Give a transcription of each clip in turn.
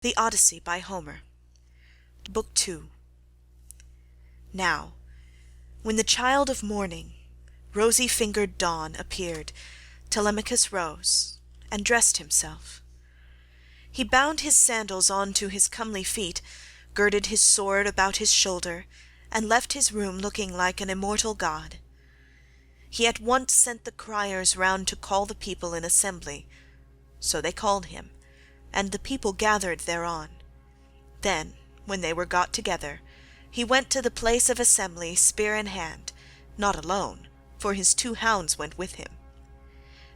The Odyssey by Homer. Book 2. Now, when the child of morning, rosy-fingered dawn, appeared, Telemachus rose, and dressed himself. He bound his sandals on to his comely feet, girded his sword about his shoulder, and left his room looking like an immortal god. He at once sent the criers round to call the people in assembly. So they called him, and the people gathered thereon. Then, when they were got together, he went to the place of assembly spear in hand, not alone, for his 2 hounds went with him.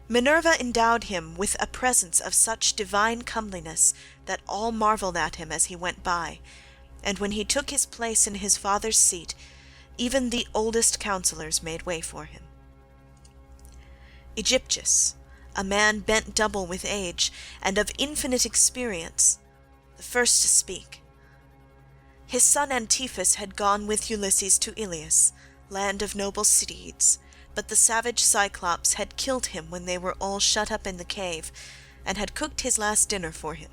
Minerva endowed him with a presence of such divine comeliness that all marvelled at him as he went by, and when he took his place in his father's seat, even the oldest counsellors made way for him. Aegyptius, a man bent double with age, and of infinite experience, the first to speak. His son Antiphus had gone with Ulysses to Iliad, land of noble steeds, but the savage Cyclops had killed him when they were all shut up in the cave, and had cooked his last dinner for him.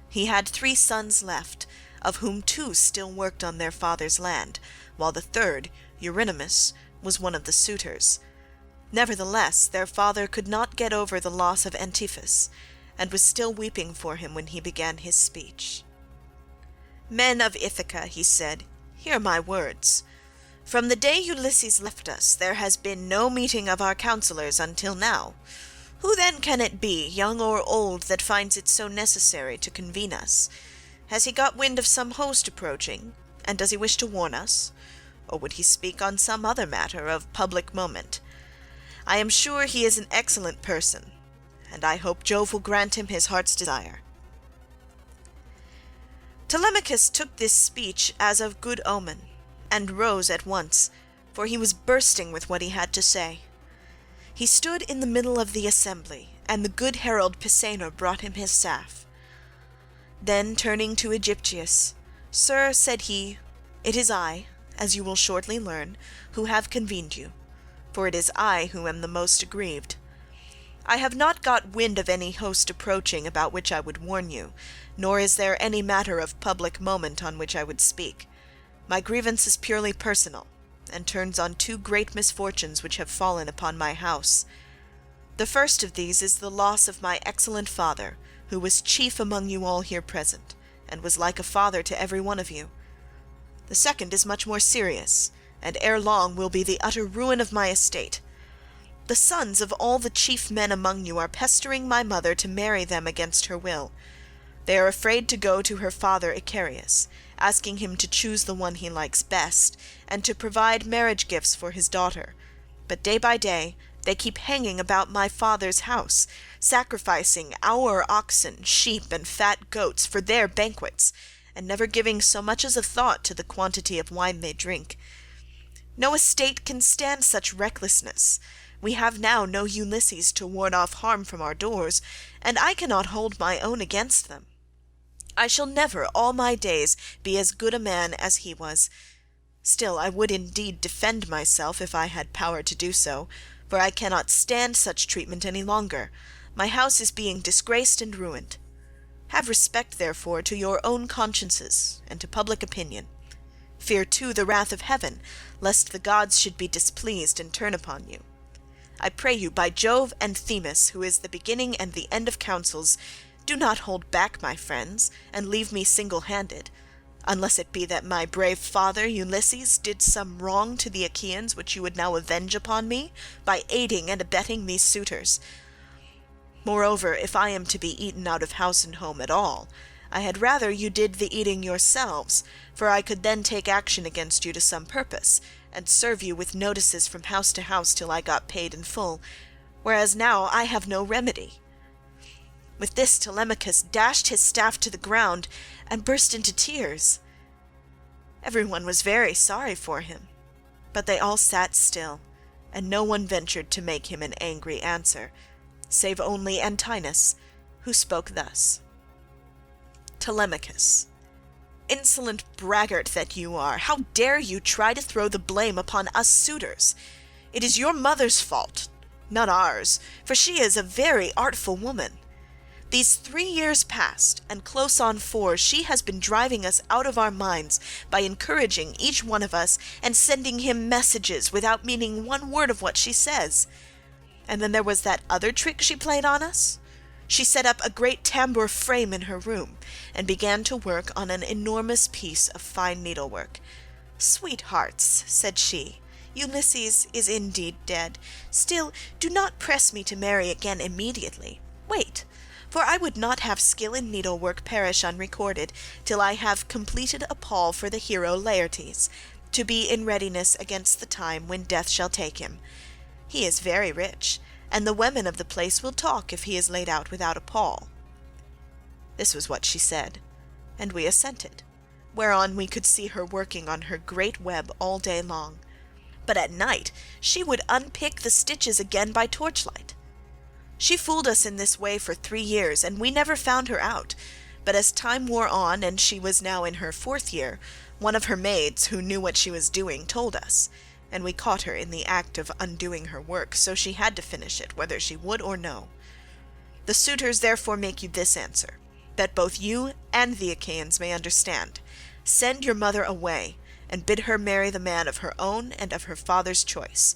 He had 3 sons left, of whom 2 still worked on their father's land, while the third, Eurynomus, was one of the suitors. Nevertheless, their father could not get over the loss of Antiphus, and was still weeping for him when he began his speech. "Men of Ithaca," he said, "hear my words. From the day Ulysses left us, there has been no meeting of our counsellors until now. Who then can it be, young or old, that finds it so necessary to convene us? Has he got wind of some host approaching, and does he wish to warn us? Or would he speak on some other matter of public moment? I am sure he is an excellent person, and I hope Jove will grant him his heart's desire." Telemachus took this speech as of good omen, and rose at once, for he was bursting with what he had to say. He stood in the middle of the assembly, and the good herald Pisanor brought him his staff. Then turning to Aegyptius, "Sir," said he, "it is I, as you will shortly learn, who have convened you, for it is I who am the most aggrieved. I have not got wind of any host approaching about which I would warn you, nor is there any matter of public moment on which I would speak. My grievance is purely personal, and turns on 2 great misfortunes which have fallen upon my house. The first of these is the loss of my excellent father, who was chief among you all here present, and was like a father to every one of you. The second is much more serious, and ere long will be the utter ruin of my estate. The sons of all the chief men among you are pestering my mother to marry them against her will. They are afraid to go to her father Icarius, asking him to choose the one he likes best, and to provide marriage gifts for his daughter. But day by day they keep hanging about my father's house, sacrificing our oxen, sheep, and fat goats for their banquets, and never giving so much as a thought to the quantity of wine they drink. No estate can stand such recklessness. We have now no Ulysses to ward off harm from our doors, and I cannot hold my own against them. I shall never all my days be as good a man as he was. Still I would indeed defend myself if I had power to do so, for I cannot stand such treatment any longer. My house is being disgraced and ruined. Have respect, therefore, to your own consciences and to public opinion. Fear too the wrath of heaven, lest the gods should be displeased and turn upon you. I pray you by Jove and Themis, who is the beginning and the end of counsels, do not hold back, my friends, and leave me single-handed, unless it be that my brave father Ulysses did some wrong to the Achaeans which you would now avenge upon me by aiding and abetting these suitors. Moreover, if I am to be eaten out of house and home at all, I had rather you did the eating yourselves, for I could then take action against you to some purpose, and serve you with notices from house to house till I got paid in full, whereas now I have no remedy." With this Telemachus dashed his staff to the ground, and burst into tears. Everyone was very sorry for him, but they all sat still, and no one ventured to make him an angry answer, save only Antinous, who spoke thus. "Telemachus, insolent braggart that you are, how dare you try to throw the blame upon us suitors? It is your mother's fault, not ours, for she is a very artful woman. These 3 years past, and close on 4, she has been driving us out of our minds by encouraging each one of us and sending him messages without meaning one word of what she says. And then there was that other trick she played on us. She set up a great tambour frame in her room, and began to work on an enormous piece of fine needlework. "Sweethearts," said she, "Ulysses is indeed dead. Still, do not press me to marry again immediately. Wait, for I would not have skill in needlework perish unrecorded, till I have completed a pall for the hero Laertes, to be in readiness against the time when death shall take him. He is very rich, and the women of the place will talk if he is laid out without a pall." This was what she said, and we assented, whereon we could see her working on her great web all day long, but at night she would unpick the stitches again by torchlight. She fooled us in this way for 3 years, and we never found her out, but as time wore on and she was now in her 4th year, one of her maids, who knew what she was doing, told us, and we caught her in the act of undoing her work, so she had to finish it, whether she would or no. The suitors therefore make you this answer, that both you and the Achaeans may understand. Send your mother away, and bid her marry the man of her own and of her father's choice.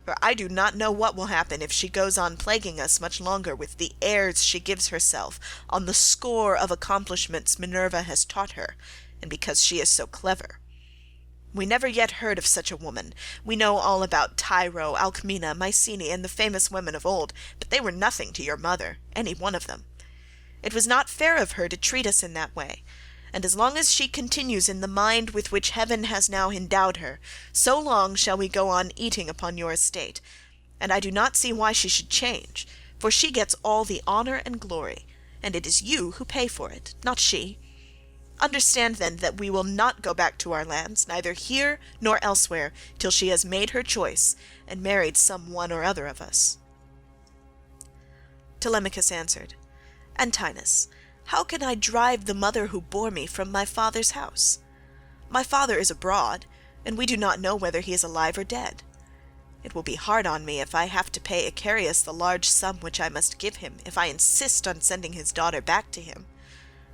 For I do not know what will happen if she goes on plaguing us much longer with the airs she gives herself on the score of accomplishments Minerva has taught her, and because she is so clever. We never yet heard of such a woman. We know all about Tyro, Alcmena, Mycenae, and the famous women of old, but they were nothing to your mother, any one of them. It was not fair of her to treat us in that way, and as long as she continues in the mind with which heaven has now endowed her, so long shall we go on eating upon your estate, and I do not see why she should change, for she gets all the honour and glory, and it is you who pay for it, not she. Understand then that we will not go back to our lands, neither here nor elsewhere, till she has made her choice, and married some one or other of us." Telemachus answered, "Antinous, how can I drive the mother who bore me from my father's house? My father is abroad, and we do not know whether he is alive or dead. It will be hard on me if I have to pay Icarius the large sum which I must give him if I insist on sending his daughter back to him.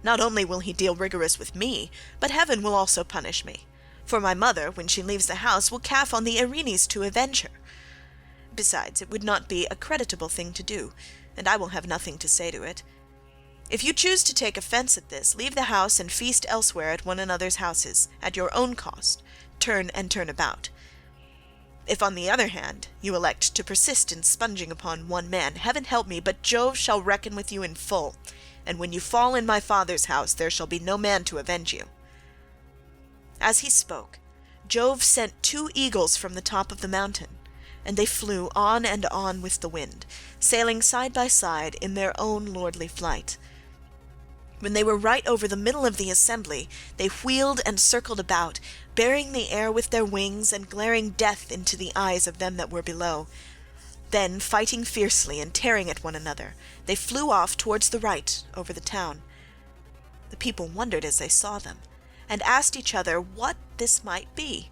Not only will he deal rigorous with me, but heaven will also punish me, for my mother, when she leaves the house, will calf on the Erinyes to avenge her. Besides, it would not be a creditable thing to do, and I will have nothing to say to it. If you choose to take offence at this, leave the house and feast elsewhere at one another's houses, at your own cost, turn and turn about. If, on the other hand, you elect to persist in sponging upon one man, heaven help me, but Jove shall reckon with you in full, and when you fall in my father's house there shall be no man to avenge you." As he spoke, Jove sent 2 eagles from the top of the mountain, and they flew on and on with the wind, sailing side by side in their own lordly flight. When they were right over the middle of the assembly, they wheeled and circled about, bearing the air with their wings and glaring death into the eyes of them that were below. Then, fighting fiercely and tearing at one another, they flew off towards the right over the town. The people wondered as they saw them, and asked each other what this might be.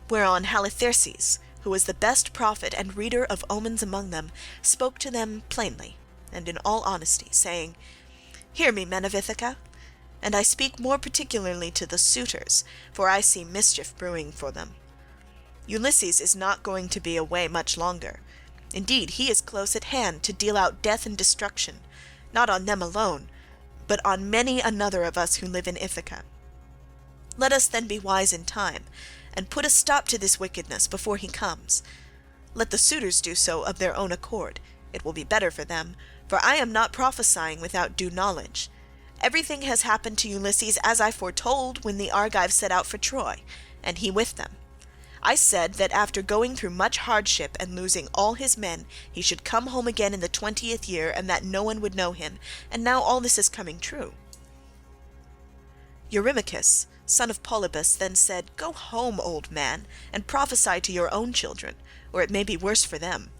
Whereon Halitherses, who was the best prophet and reader of omens among them, spoke to them plainly and in all honesty, saying, "Hear me, men of Ithaca, and I speak more particularly to the suitors, for I see mischief brewing for them. Ulysses is not going to be away much longer. Indeed, he is close at hand to deal out death and destruction, not on them alone, but on many another of us who live in Ithaca. Let us then be wise in time, and put a stop to this wickedness before he comes. Let the suitors do so of their own accord, it will be better for them, for I am not prophesying without due knowledge. Everything has happened to Ulysses as I foretold when the Argives set out for Troy, and he with them. I said that after going through much hardship and losing all his men, he should come home again in the 20th year, and that no one would know him, and now all this is coming true." Eurymachus, son of Polybus, then said, "Go home, old man, and prophesy to your own children, or it may be worse for them.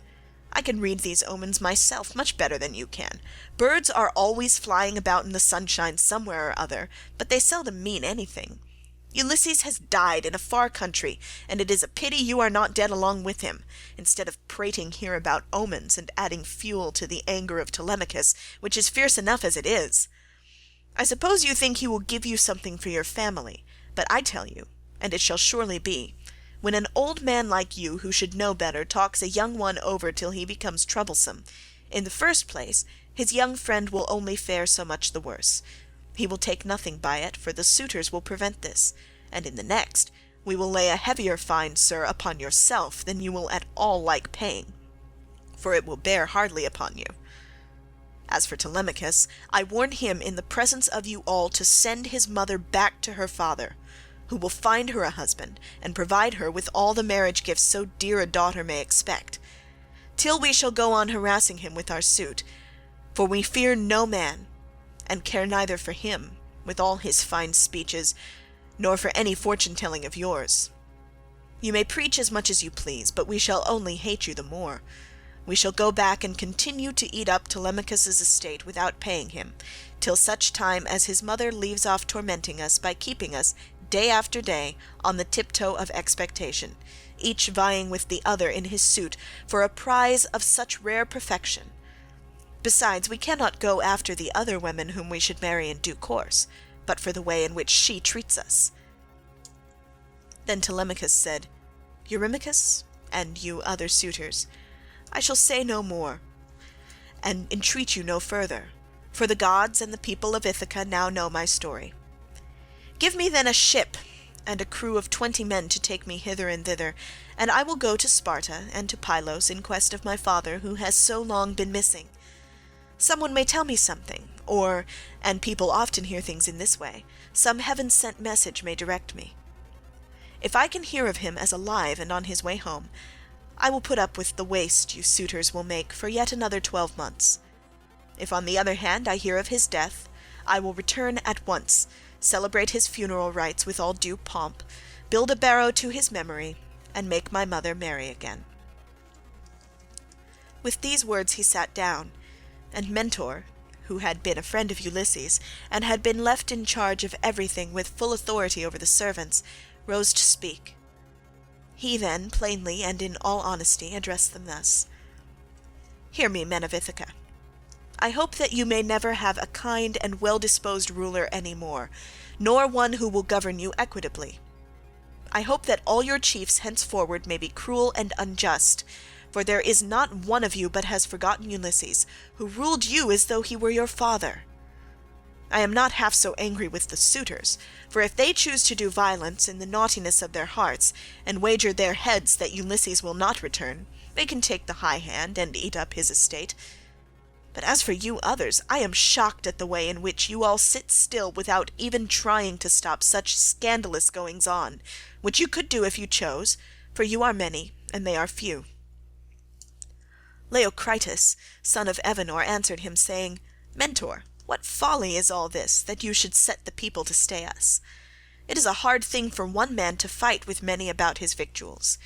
I can read these omens myself much better than you can. Birds are always flying about in the sunshine somewhere or other, but they seldom mean anything. Ulysses has died in a far country, and it is a pity you are not dead along with him, instead of prating here about omens and adding fuel to the anger of Telemachus, which is fierce enough as it is. I suppose you think he will give you something for your family, but I tell you, and it shall surely be, when an old man like you, who should know better, talks a young one over till he becomes troublesome, in the first place his young friend will only fare so much the worse. He will take nothing by it, for the suitors will prevent this, and in the next we will lay a heavier fine, sir, upon yourself than you will at all like paying, for it will bear hardly upon you. As for Telemachus, I warn him in the presence of you all to send his mother back to her father, who will find her a husband, and provide her with all the marriage gifts so dear a daughter may expect, till we shall go on harassing him with our suit, for we fear no man, and care neither for him, with all his fine speeches, nor for any fortune-telling of yours. You may preach as much as you please, but we shall only hate you the more. We shall go back and continue to eat up Telemachus's estate without paying him, till such time as his mother leaves off tormenting us by keeping us, day after day, on the tiptoe of expectation, each vying with the other in his suit for a prize of such rare perfection. Besides, we cannot go after the other women whom we should marry in due course, but for the way in which she treats us. Then Telemachus said, Eurymachus, and you other suitors, I shall say no more, and entreat you no further, for the gods and the people of Ithaca now know my story. Give me then a ship and a crew of 20 men to take me hither and thither, and I will go to Sparta and to Pylos in quest of my father who has so long been missing. Someone may tell me something, or, and people often hear things in this way, some heaven-sent message may direct me. If I can hear of him as alive and on his way home, I will put up with the waste you suitors will make for yet another 12 months. If on the other hand I hear of his death, I will return at once, celebrate his funeral rites with all due pomp, build a barrow to his memory, and make my mother marry again. With these words he sat down, and Mentor, who had been a friend of Ulysses, and had been left in charge of everything with full authority over the servants, rose to speak. He then, plainly and in all honesty, addressed them thus. Hear me, men of Ithaca. I hope that you may never have a kind and well-disposed ruler any more, nor one who will govern you equitably. I hope that all your chiefs henceforward may be cruel and unjust, for there is not one of you but has forgotten Ulysses, who ruled you as though he were your father. I am not half so angry with the suitors, for if they choose to do violence in the naughtiness of their hearts, and wager their heads that Ulysses will not return, they can take the high hand and eat up his estate. But as for you others, I am shocked at the way in which you all sit still without even trying to stop such scandalous goings-on, which you could do if you chose, for you are many, and they are few. Leocritus, son of Evenor, answered him, saying, Mentor, what folly is all this, that you should set the people to stay us? It is a hard thing for one man to fight with many about his victuals.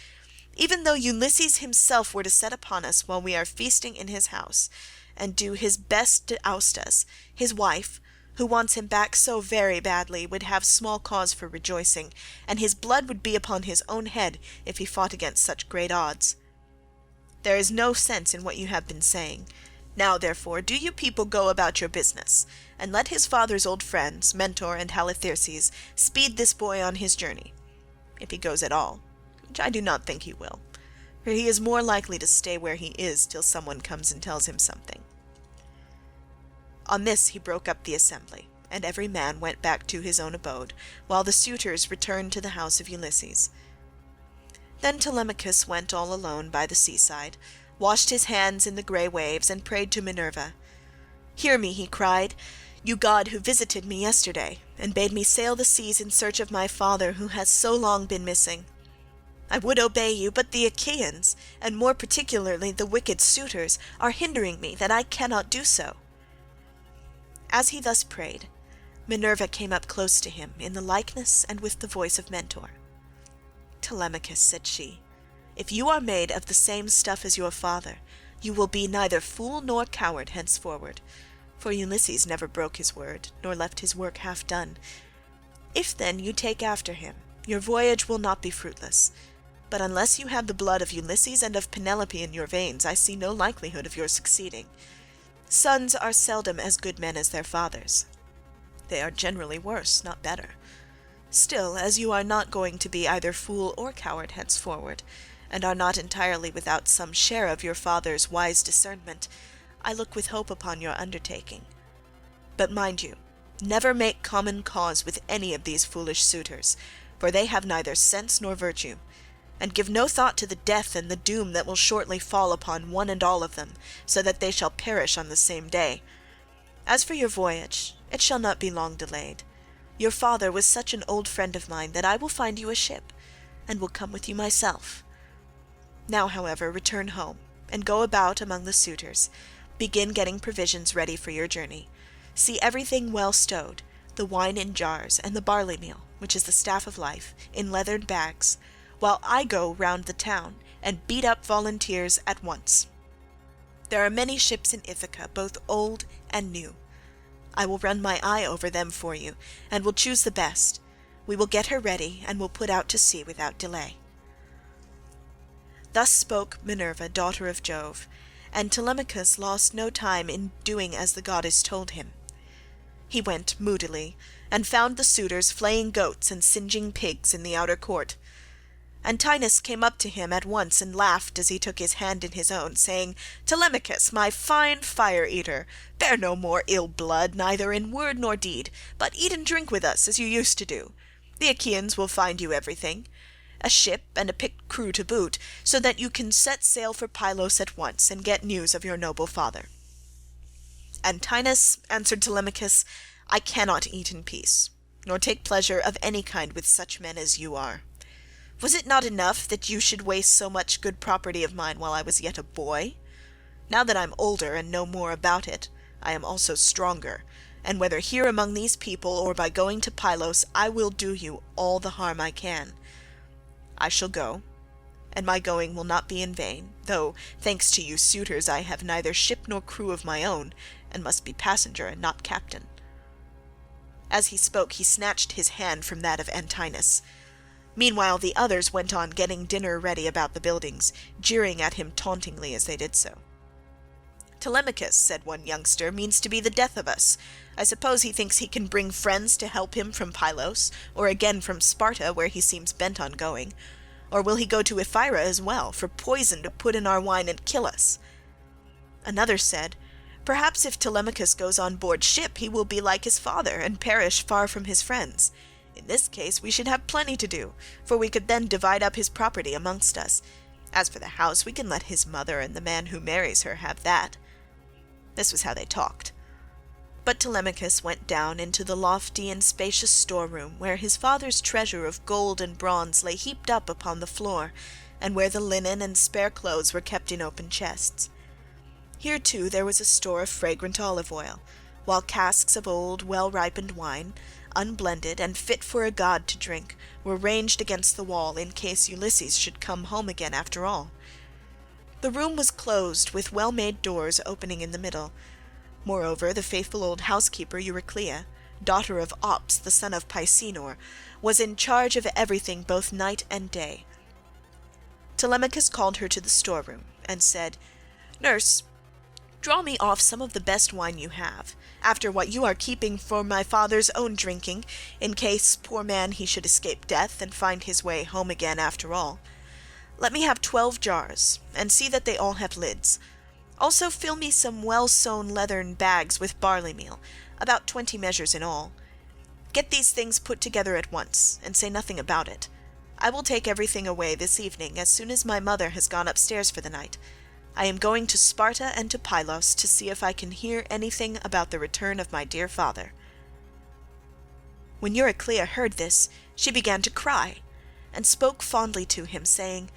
Even though Ulysses himself were to set upon us while we are feasting in his house, and do his best to oust us, his wife, who wants him back so very badly, would have small cause for rejoicing, and his blood would be upon his own head if he fought against such great odds. There is no sense in what you have been saying. Now, therefore, do you people go about your business, and let his father's old friends, Mentor and Halitherses, speed this boy on his journey, if he goes at all, which I do not think he will, for he is more likely to stay where he is till someone comes and tells him something. On this he broke up the assembly, and every man went back to his own abode, while the suitors returned to the house of Ulysses. Then Telemachus went all alone by the seaside, washed his hands in the grey waves, and prayed to Minerva. Hear me, he cried, you god who visited me yesterday, and bade me sail the seas in search of my father who has so long been missing. I would obey you, but the Achaeans, and more particularly the wicked suitors, are hindering me that I cannot do so. As he thus prayed, Minerva came up close to him in the likeness and with the voice of Mentor. Telemachus, said she, if you are made of the same stuff as your father, you will be neither fool nor coward henceforward, for Ulysses never broke his word, nor left his work half done. If then you take after him, your voyage will not be fruitless. But unless you have the blood of Ulysses and of Penelope in your veins, I see no likelihood of your succeeding. Sons are seldom as good men as their fathers. They are generally worse, not better. Still, as you are not going to be either fool or coward henceforward, and are not entirely without some share of your father's wise discernment, I look with hope upon your undertaking. But mind you, never make common cause with any of these foolish suitors, for they have neither sense nor virtue, and give no thought to the death and the doom that will shortly fall upon one and all of them, so that they shall perish on the same day. As for your voyage, it shall not be long delayed. Your father was such an old friend of mine that I will find you a ship, and will come with you myself. Now, however, return home, and go about among the suitors. Begin getting provisions ready for your journey. See everything well stowed, the wine in jars, and the barley meal, which is the staff of life, in leathern bags, while I go round the town, and beat up volunteers at once. There are many ships in Ithaca, both old and new. I will run my eye over them for you, and will choose the best. We will get her ready, and will put out to sea without delay." Thus spoke Minerva, daughter of Jove, and Telemachus lost no time in doing as the goddess told him. He went moodily, and found the suitors flaying goats and singeing pigs in the outer court. Antinous came up to him at once and laughed as he took his hand in his own, saying, "Telemachus, my fine fire-eater, bear no more ill blood, neither in word nor deed, but eat and drink with us as you used to do. The Achaeans will find you everything, a ship and a picked crew to boot, so that you can set sail for Pylos at once and get news of your noble father." "Antinous," answered Telemachus, "I cannot eat in peace, nor take pleasure of any kind with such men as you are. Was it not enough that you should waste so much good property of mine while I was yet a boy? Now that I am older and know more about it, I am also stronger, and whether here among these people or by going to Pylos, I will do you all the harm I can. I shall go, and my going will not be in vain, though, thanks to you suitors, I have neither ship nor crew of my own, and must be passenger and not captain." As he spoke he snatched his hand from that of Antinous. Meanwhile the others went on getting dinner ready about the buildings, jeering at him tauntingly as they did so. "Telemachus," said one youngster, "means to be the death of us. I suppose he thinks he can bring friends to help him from Pylos, or again from Sparta, where he seems bent on going. Or will he go to Ephyra as well, for poison to put in our wine and kill us?" Another said, "Perhaps if Telemachus goes on board ship he will be like his father, and perish far from his friends. In this case we should have plenty to do, for we could then divide up his property amongst us. As for the house, we can let his mother and the man who marries her have that." This was how they talked. But Telemachus went down into the lofty and spacious storeroom, where his father's treasure of gold and bronze lay heaped up upon the floor, and where the linen and spare clothes were kept in open chests. Here too there was a store of fragrant olive oil, while casks of old, well-ripened wine, unblended and fit for a god to drink, were ranged against the wall in case Ulysses should come home again after all. The room was closed, with well-made doors opening in the middle. Moreover, the faithful old housekeeper Euryclea, daughter of Ops, the son of Pisenor, was in charge of everything both night and day. Telemachus called her to the storeroom, and said, "Nurse, draw me off some of the best wine you have, after what you are keeping for my father's own drinking, in case, poor man, he should escape death, and find his way home again after all. Let me have 12 jars, and see that they all have lids. Also fill me some well-sewn leathern bags with barley meal, about 20 measures in all. Get these things put together at once, and say nothing about it. I will take everything away this evening as soon as my mother has gone upstairs for the night. I am going to Sparta and to Pylos to see if I can hear anything about the return of my dear father." When Euryclea heard this, she began to cry, and spoke fondly to him, saying,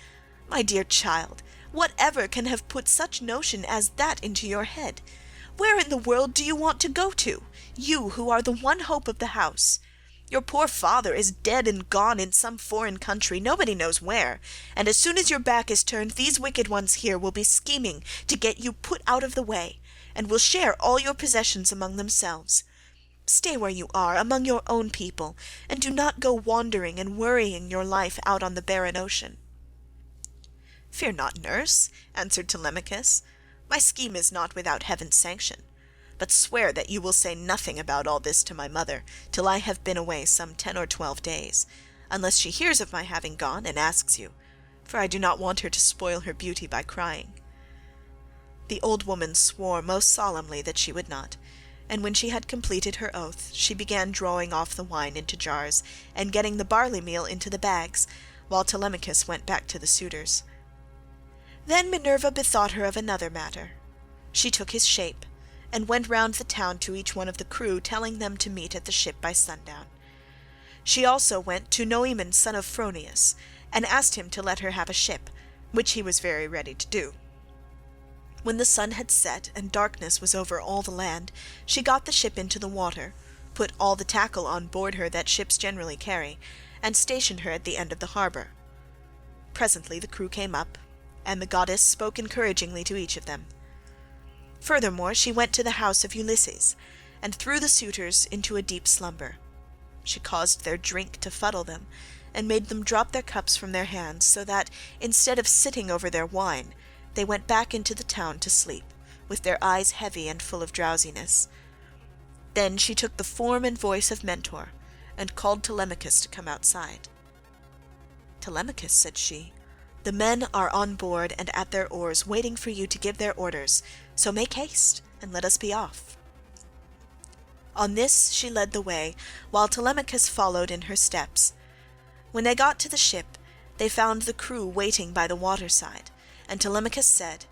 "My dear child, whatever can have put such notion as that into your head? Where in the world do you want to go to, you who are the one hope of the house? Your poor father is dead and gone in some foreign country, nobody knows where, and as soon as your back is turned, these wicked ones here will be scheming to get you put out of the way, and will share all your possessions among themselves. Stay where you are, among your own people, and do not go wandering and worrying your life out on the barren ocean." "Fear not, nurse," answered Telemachus. "My scheme is not without heaven's sanction. But swear that you will say nothing about all this to my mother till I have been away some 10 or 12 days, unless she hears of my having gone and asks you, for I do not want her to spoil her beauty by crying." The old woman swore most solemnly that she would not, and when she had completed her oath, she began drawing off the wine into jars and getting the barley meal into the bags, while Telemachus went back to the suitors. Then Minerva bethought her of another matter. She took his shape, and went round the town to each one of the crew, telling them to meet at the ship by sundown. She also went to Noemon son of Phronius, and asked him to let her have a ship, which he was very ready to do. When the sun had set and darkness was over all the land, she got the ship into the water, put all the tackle on board her that ships generally carry, and stationed her at the end of the harbour. Presently the crew came up, and the goddess spoke encouragingly to each of them. Furthermore, she went to the house of Ulysses, and threw the suitors into a deep slumber. She caused their drink to fuddle them, and made them drop their cups from their hands, so that, instead of sitting over their wine, they went back into the town to sleep, with their eyes heavy and full of drowsiness. Then she took the form and voice of Mentor, and called Telemachus to come outside. "Telemachus," said she, "the men are on board and at their oars, waiting for you to give their orders, so make haste, and let us be off." On this she led the way, while Telemachus followed in her steps. When they got to the ship, they found the crew waiting by the waterside, and Telemachus said,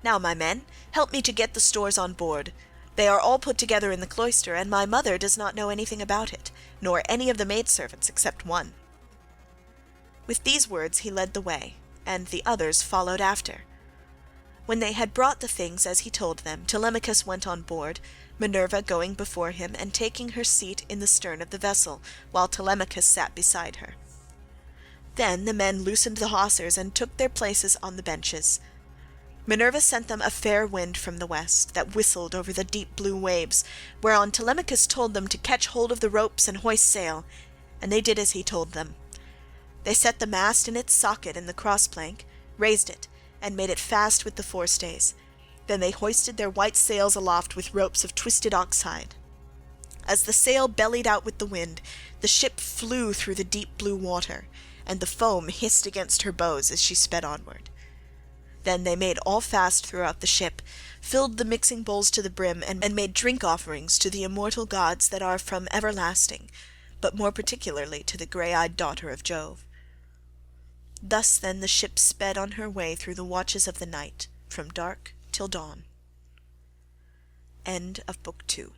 "Now, my men, help me to get the stores on board. They are all put together in the cloister, and my mother does not know anything about it, nor any of the maidservants except one." With these words he led the way, and the others followed after. When they had brought the things as he told them, Telemachus went on board, Minerva going before him and taking her seat in the stern of the vessel, while Telemachus sat beside her. Then the men loosened the hawsers and took their places on the benches. Minerva sent them a fair wind from the west, that whistled over the deep blue waves, whereon Telemachus told them to catch hold of the ropes and hoist sail, and they did as he told them. They set the mast in its socket in the cross-plank, raised it, and made it fast with the forestays. Then they hoisted their white sails aloft with ropes of twisted oxhide. As the sail bellied out with the wind, the ship flew through the deep blue water, and the foam hissed against her bows as she sped onward. Then they made all fast throughout the ship, filled the mixing bowls to the brim, and made drink offerings to the immortal gods that are from everlasting, but more particularly to the grey-eyed daughter of Jove. Thus then the ship sped on her way through the watches of the night, from dark till dawn. End of Book 2.